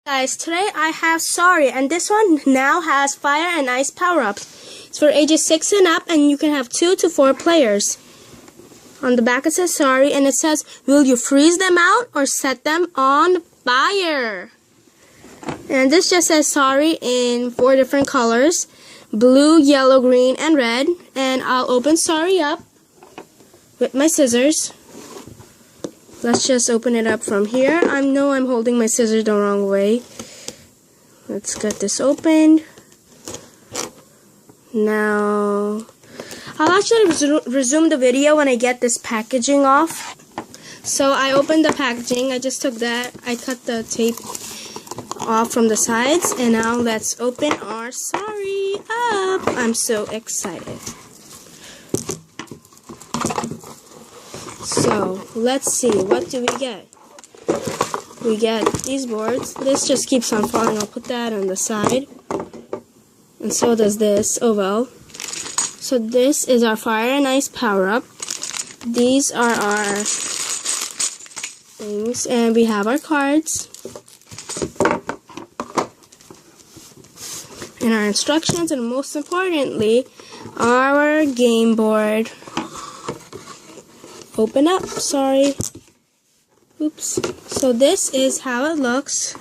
Guys, today I have Sorry, and this one now has fire and ice power-ups. It's for ages 6 and up, and you can have 2 to 4 players. On the back it says Sorry, and it says, will you freeze them out or set them on fire? And this just says Sorry in 4 different colors: blue, yellow, green, and red. And I'll open Sorry up with my scissors. Let's just open it up from here. I know I'm holding my scissors the wrong way. Let's get this opened. Now, I'll actually resume the video when I get this packaging off. So I opened the packaging. I just took that. I cut the tape off from the sides. And now let's open our Sorry up. I'm so excited. So, let's see, what do we get? We get these boards. This just keeps on falling. I'll put that on the side. And so does this. Oh well. So this is our fire and ice power-up. These are our things. And we have our cards. And our instructions. And most importantly, our game board. Open up, Sorry. Oops. So this is how it looks.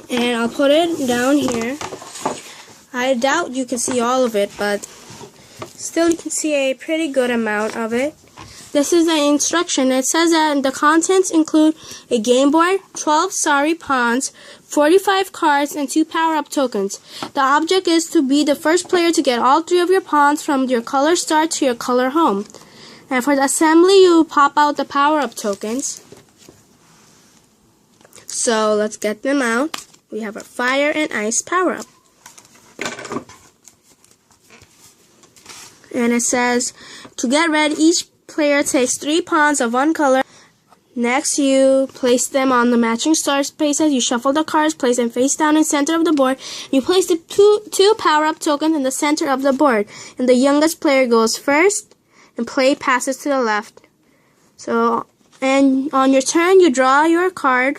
And I'll put it down here. I doubt you can see all of it, but still you can see a pretty good amount of it. This is the instruction. It says that the contents include a game board, 12 Sorry pawns, 45 cards, and 2 power-up tokens. The object is to be the first player to get all 3 of your pawns from your color start to your color home. And for the assembly, you pop out the power-up tokens. So let's get them out. We have our fire and ice power-up. And it says, to get red, each player takes 3 pawns of one color. Next, you place them on the matching star spaces. You shuffle the cards, place them face down in the center of the board. You place the two power-up tokens in the center of the board. And the youngest player goes first. And play passes to the left. So, and on your turn, you draw your card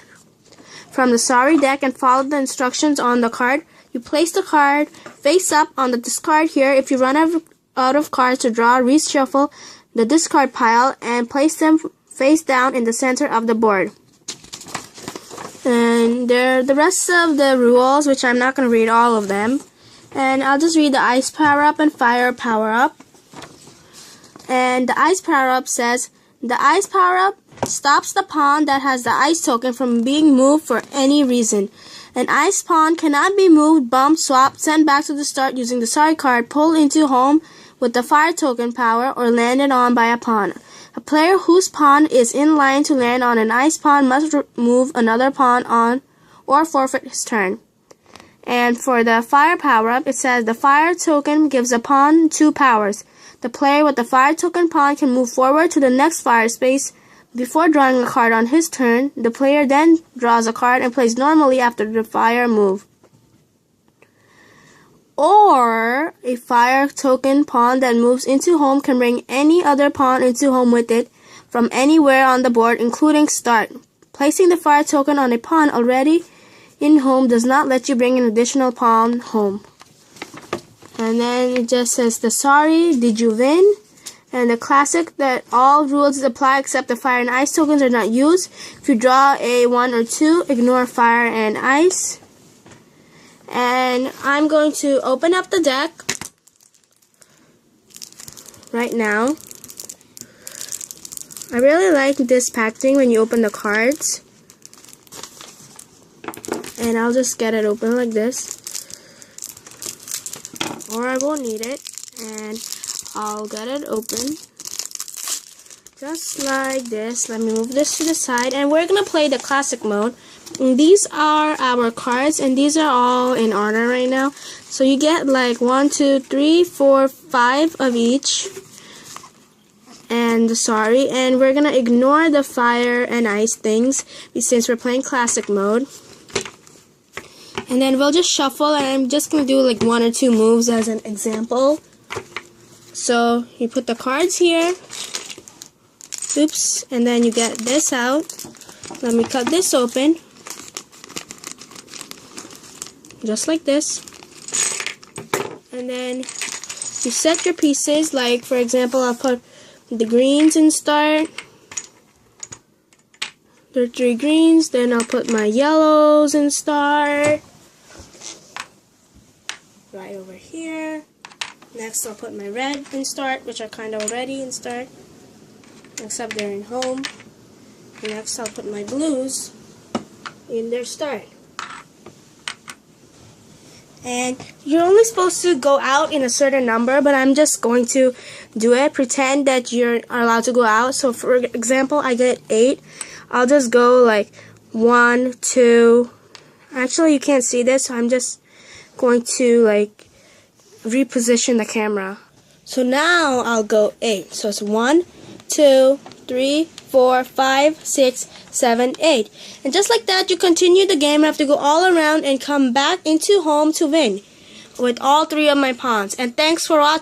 from the Sorry deck and follow the instructions on the card. You place the card face up on the discard here. If you run out of cards to draw, reshuffle the discard pile and place them face down in the center of the board. And there are the rest of the rules, which I'm not going to read all of them. And I'll just read the ice power-up and fire power-up. And the ice power-up says, the ice power-up stops the pawn that has the ice token from being moved for any reason. An ice pawn cannot be moved, bumped, swapped, sent back to the start using the Sorry card, pulled into home with the fire token power, or landed on by a pawn. A player whose pawn is in line to land on an ice pawn must move another pawn on or forfeit his turn. And for the fire power-up, it says the fire token gives a pawn 2 powers. The player with the fire token pawn can move forward to the next fire space before drawing a card on his turn. The player then draws a card and plays normally after the fire move. Or a fire token pawn that moves into home can bring any other pawn into home with it from anywhere on the board, including start. Placing the fire token on a pawn already in home does not let you bring an additional pawn home. And then it just says the Sorry, did you win? And the classic that all rules apply except the fire and ice tokens are not used. If you draw a 1 or 2, ignore fire and ice. And I'm going to open up the deck right now. I really like this packaging when you open the cards. And I'll just get it open like this. Or I won't need it, and I'll get it open just like this. Let me move this to the side, and we're gonna play the classic mode. And these are our cards, and these are all in order right now. So you get like 1, 2, 3, 4, 5 of each, and Sorry. And we're gonna ignore the fire and ice things since we're playing classic mode. And then we'll just shuffle, and I'm just going to do like 1 or 2 moves as an example. So you put the cards here. Oops. And then you get this out. Let me cut this open. just like this. And then you set your pieces, like for example, I'll put the greens in start. There are 3 greens, then I'll put my yellows in start. Right over here. Next I'll put my red in start, which are kind of already in start, except they're in home. And next I'll put my blues in their start. And you're only supposed to go out in a certain number, but I'm just going to do it. Pretend that you're allowed to go out. So for example, I get 8. I'll just go like 1, 2. Actually, you can't see this, so I'm just going to like reposition the camera. So now I'll go 8. So it's 1, 2, 3, 4, 5, 6, 7, 8. And just like that, you continue the game. I have to go all around and come back into home to win with all 3 of my pawns. And thanks for watching.